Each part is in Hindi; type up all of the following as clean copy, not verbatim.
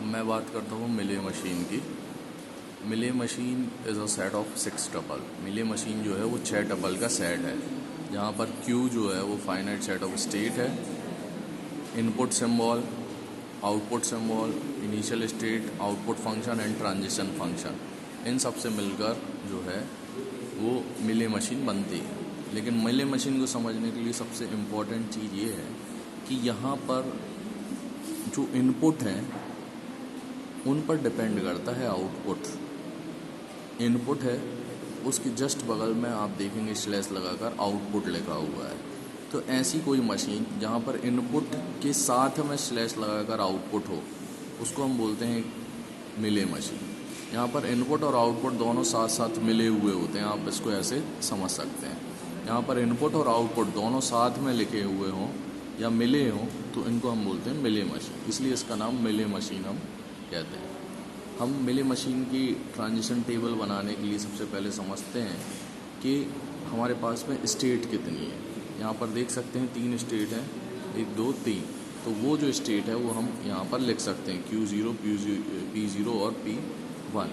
मैं बात करता हूँ मिले मशीन की। मिले machine is a set of 6 tuple. मिले मशीन जो है वो 6 टपल का सेट है, जहाँ पर Q जो है वो फाइनाइट सेट ऑफ स्टेट है, input symbol, output symbol, initial state, output function and transition function, इन सब से मिलकर जो है वो मिले मशीन बनती है। लेकिन मिले मशीन को समझने के लिए सबसे इम्पोर्टेंट चीज़ ये है कि यहाँ पर जो इनपुट हैं उन पर डिपेंड करता है आउटपुट। इनपुट है उसके जस्ट बगल में आप देखेंगे स्लैश लगाकर आउटपुट लिखा हुआ है। तो ऐसी कोई मशीन जहाँ पर इनपुट के साथ में स्लैश लगाकर आउटपुट हो, उसको हम बोलते हैं मिले मशीन। यहाँ पर इनपुट और आउटपुट दोनों साथ साथ मिले हुए होते हैं, आप इसको ऐसे समझ सकते हैं। यहाँ पर इनपुट और आउटपुट दोनों साथ में लिखे हुए हों या मिले हों तो इनको हम बोलते हैं मिले मशीन, इसलिए इसका नाम मिले मशीन हम कहते हैं। हम मिले मशीन की ट्रांजिशन टेबल बनाने के लिए सबसे पहले समझते हैं कि हमारे पास में स्टेट कितनी है। यहाँ पर देख सकते हैं 3 स्टेट हैं, 1 2 3। तो वो जो स्टेट है वो हम यहाँ पर लिख सकते हैं Q0, P0 और P1।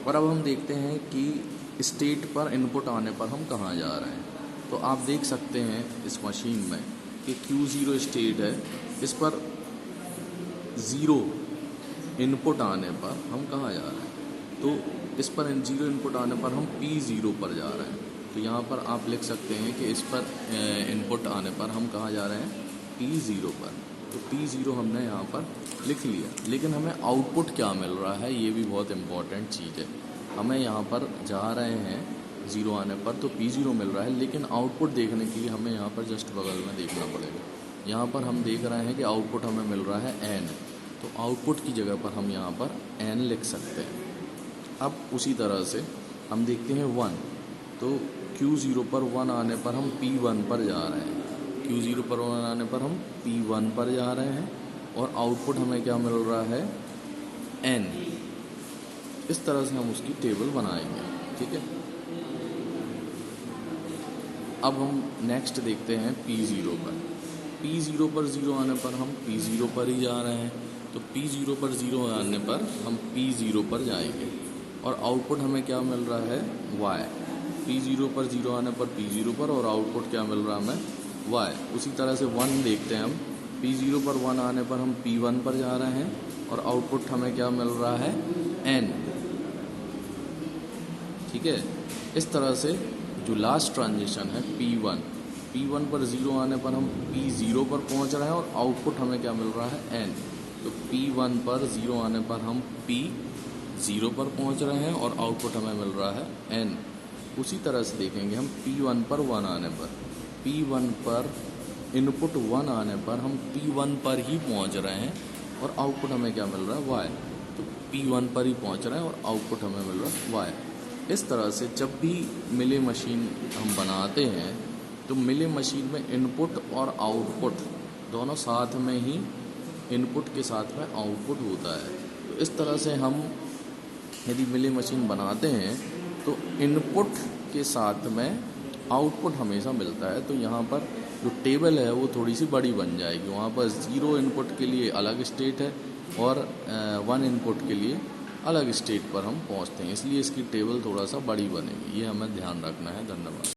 और अब हम देखते हैं कि स्टेट पर इनपुट आने पर हम कहाँ जा रहे हैं। तो आप देख सकते हैं इस मशीन में कि Q0 स्टेट है, इस पर 0 इनपुट आने पर हम कहाँ जा रहे हैं। तो इस पर 0 इनपुट आने पर हम P0 पर जा रहे हैं। तो यहाँ पर आप लिख सकते हैं कि इस पर इनपुट आने पर हम कहाँ जा रहे हैं, P0 पर। तो P0 हमने यहाँ पर लिख लिया, लेकिन हमें आउटपुट क्या मिल रहा है ये भी बहुत इम्पॉर्टेंट चीज़ है। हमें यहाँ पर जा रहे हैं 0 आने पर तो P0 मिल रहा है, लेकिन आउटपुट देखने के लिए हमें यहाँ पर जस्ट बगल में देखना पड़ेगा। यहाँ पर हम देख रहे हैं कि आउटपुट हमें मिल रहा है N, तो आउटपुट की जगह पर हम यहाँ पर N लिख सकते हैं। अब उसी तरह से हम देखते हैं 1, तो Q0 पर 1 आने पर हम P1 पर जा रहे हैं। Q0 पर 1 आने पर हम P1 पर जा रहे हैं और आउटपुट हमें क्या मिल रहा है, N। इस तरह से हम उसकी टेबल बनाएंगे, ठीक है। अब हम नेक्स्ट देखते हैं P0 पर। P0 पर 0 आने पर हम P0 पर ही जा रहे हैं, तो P0 पर 0 आने पर हम P0 पर जाएंगे और आउटपुट हमें क्या मिल रहा है, Y। P0 पर 0 आने पर P0 पर और आउटपुट क्या मिल रहा है हमें, Y। उसी तरह से 1 देखते हैं हम, P0 पर 1 आने पर हम P1 पर जा रहे हैं और आउटपुट हमें क्या मिल रहा है, N, ठीक है। इस तरह से जो लास्ट ट्रांजिशन है P1 पर 0 आने पर हम P0 पर पहुंच रहे हैं और आउटपुट हमें क्या मिल रहा है, N। तो P1 पर 0 आने पर हम P0 पर पहुंच रहे हैं और आउटपुट हमें मिल रहा है N। उसी तरह से देखेंगे हम P1 पर 1 आने पर, P1 पर इनपुट 1 आने पर हम P1 पर ही पहुंच रहे हैं और आउटपुट हमें क्या मिल रहा है, Y। तो P1 पर ही पहुंच रहे हैं और आउटपुट हमें मिल रहा है Y। इस तरह से जब भी मिले मशीन हम बनाते हैं तो मिले मशीन में इनपुट और आउटपुट दोनों साथ में ही, इनपुट के साथ में आउटपुट होता है। तो इस तरह से हम यदि मिले मशीन बनाते हैं तो इनपुट के साथ में आउटपुट हमेशा मिलता है। तो यहाँ पर जो टेबल है वो थोड़ी सी बड़ी बन जाएगी। वहाँ पर 0 इनपुट के लिए अलग स्टेट है और 1 इनपुट के लिए अलग स्टेट पर हम पहुँचते हैं, इसलिए इसकी टेबल थोड़ा सा बड़ी बनेगी। ये हमें ध्यान रखना है। धन्यवाद।